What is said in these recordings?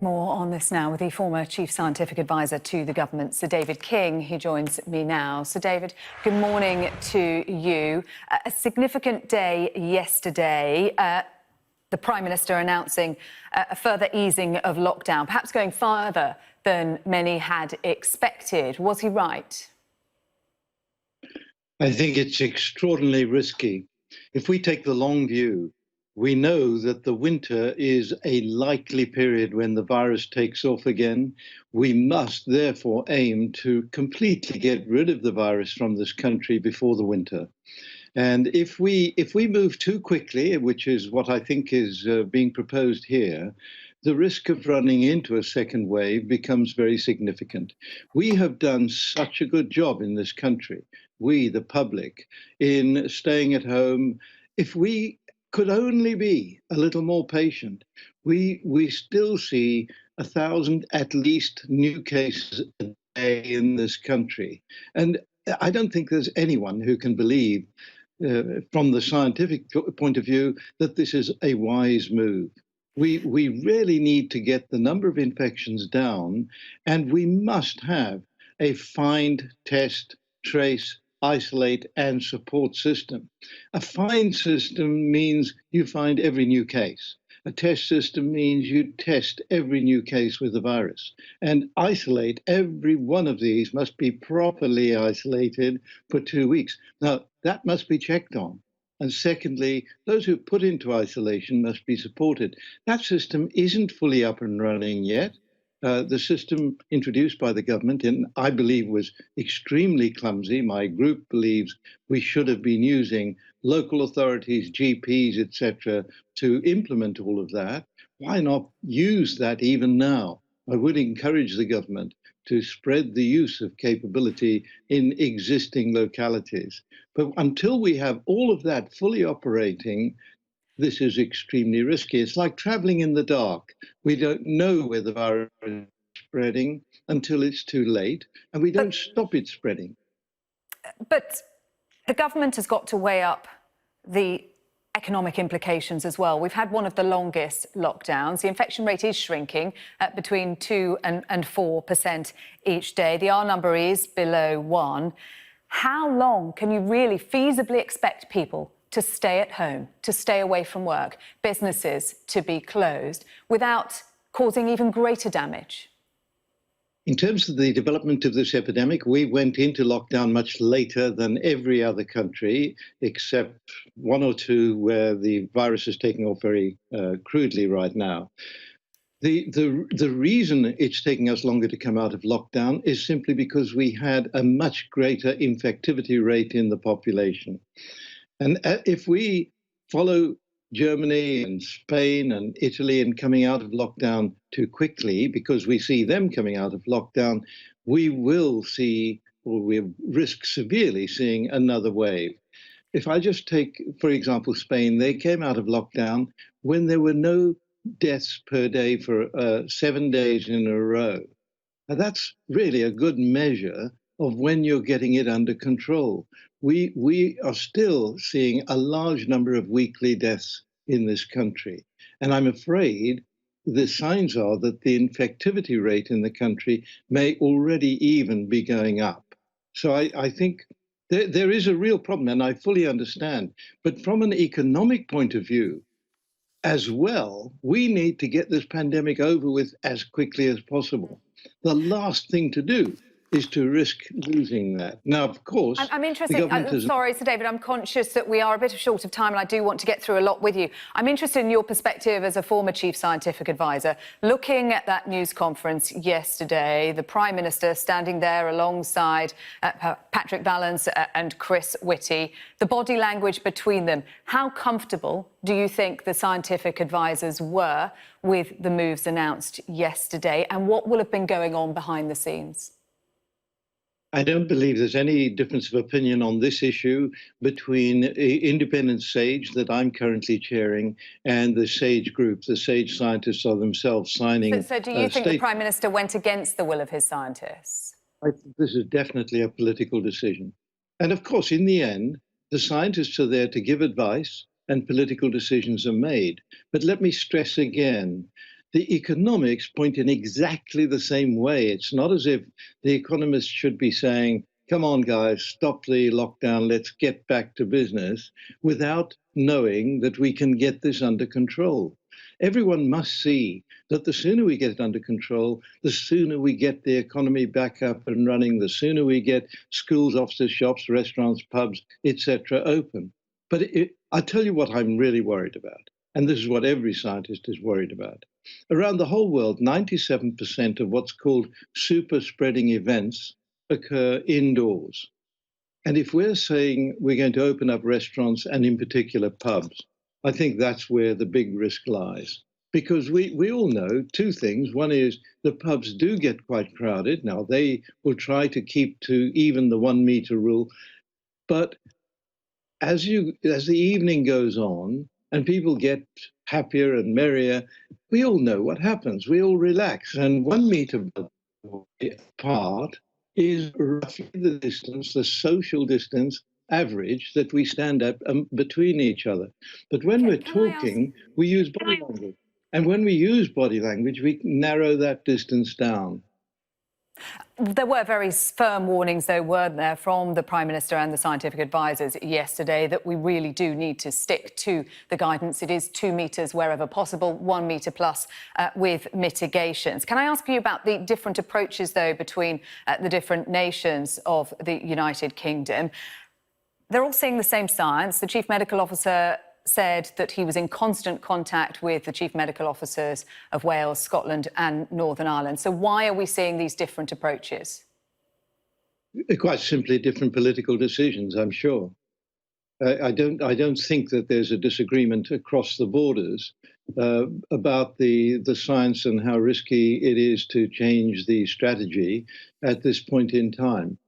More on this now with the former Chief Scientific Advisor to the government, Sir David King. He joins me now. Sir David, good morning to you. A significant day yesterday. The Prime Minister announcing a further easing of lockdown, perhaps going further than many had expected. Was he right? I think it's extraordinarily risky. If we take the long view, we know that the winter is a likely period when the virus takes off again. We must therefore aim to completely get rid of the virus from this country before the winter. And if we move too quickly, which is what I think is being proposed here, the risk of running into a second wave becomes very significant. We have done such a good job in this country, we, the public, in staying at home. If we could only be a little more patient, we still see 1,000 at least new cases a day in this country. And I don't think there's anyone who can believe from the scientific point of view that this is a wise move. We really need to get the number of infections down, and we must have a find, test, trace, isolate, and support system. A find system means you find every new case. A test system means you test every new case with the virus. And isolate, every one of these must be properly isolated for 2 weeks. Now, that must be checked on. And secondly, those who put into isolation must be supported. That system isn't fully up and running yet. The system introduced by the government, and I believe was extremely clumsy. My group believes we should have been using local authorities, GPs, etc., to implement all of that. Why not use that even now? I would encourage the government to spread the use of capability in existing localities. But until we have all of that fully operating, this is extremely risky. It's like traveling in the dark. We don't know where the virus is spreading until it's too late, and we don't stop it spreading. But the government has got to weigh up the economic implications as well. We've had one of the longest lockdowns. The infection rate is shrinking at between 2 and 4% each day. The R number is below 1. How long can you really feasibly expect people to stay at home, to stay away from work, businesses to be closed, without causing even greater damage? In terms of the development of this epidemic, we went into lockdown much later than every other country, except one or two where the virus is taking off very crudely right now. The reason it's taking us longer to come out of lockdown is simply because we had a much greater infectivity rate in the population. And if we follow Germany and Spain and Italy in coming out of lockdown too quickly, because we see them coming out of lockdown, we will see, or we risk severely seeing another wave. If I just take, for example, Spain, they came out of lockdown when there were no deaths per day for 7 days in a row. Now, that's really a good measure of when you're getting it under control. We are still seeing a large number of weekly deaths in this country. And I'm afraid the signs are that the infectivity rate in the country may already even be going up. So I think there is a real problem, and I fully understand. But from an economic point of view, as well, we need to get this pandemic over with as quickly as possible. The last thing to do is to risk losing that. Now, of course, I'm interested. Sorry, Sir David, I'm conscious that we are a bit short of time and I do want to get through a lot with you. I'm interested in your perspective as a former Chief Scientific Advisor. Looking at that news conference yesterday, the Prime Minister standing there alongside Patrick Vallance and Chris Whitty, the body language between them. How comfortable do you think the scientific advisors were with the moves announced yesterday, and what will have been going on behind the scenes? I don't believe there's any difference of opinion on this issue between independent SAGE that I'm currently chairing and the SAGE group. The SAGE scientists are themselves signing. So do you think the Prime Minister went against the will of his scientists? I think this is definitely a political decision. And of course, in the end, the scientists are there to give advice and political decisions are made. But let me stress again, the economics point in exactly the same way. It's not as if the economists should be saying, come on, guys, stop the lockdown, let's get back to business, without knowing that we can get this under control. Everyone must see that the sooner we get it under control, the sooner we get the economy back up and running, the sooner we get schools, offices, shops, restaurants, pubs, etc. open. But I tell you what I'm really worried about, and this is what every scientist is worried about. Around the whole world, 97% of what's called super spreading events occur indoors. And if we're saying we're going to open up restaurants and in particular pubs, I think that's where the big risk lies. Because we all know two things. One is the pubs do get quite crowded. Now, they will try to keep to even the 1 meter rule. But as the evening goes on and people get happier and merrier, we all know what happens. We all relax. And 1 meter apart is roughly the distance, the social distance average that we stand at between each other. But when we're talking, we use body language. And when we use body language, we narrow that distance down. There were very firm warnings, though, weren't there, from the Prime Minister and the scientific advisors yesterday that we really do need to stick to the guidance. It is 2 metres wherever possible, 1 metre plus with mitigations. Can I ask you about the different approaches, though, between the different nations of the United Kingdom? They're all seeing the same science. The Chief Medical Officer said that he was in constant contact with the chief medical officers of Wales, Scotland and Northern Ireland. So why are we seeing these different approaches? Quite simply different political decisions, I'm sure. I don't think that there's a disagreement across the borders about the science and how risky it is to change the strategy at this point in time.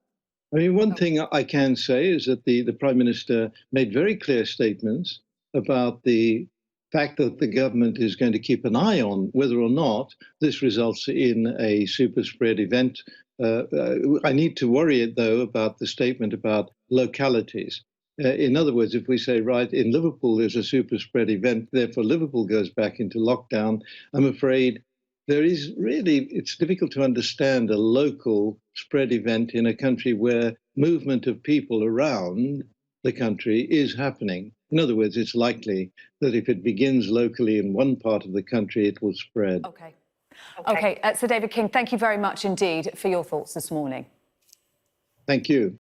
I mean, one thing I can say is that the Prime Minister made very clear statements about the fact that the government is going to keep an eye on whether or not this results in a super spread event. I need to worry, though, about the statement about localities. In other words, if we say, right, in Liverpool there's a super spread event, therefore Liverpool goes back into lockdown, I'm afraid it's difficult to understand a local spread event in a country where movement of people around the country is happening. In other words, it's likely that if it begins locally in one part of the country, it will spread. OK. Sir David King, thank you very much indeed for your thoughts this morning. Thank you.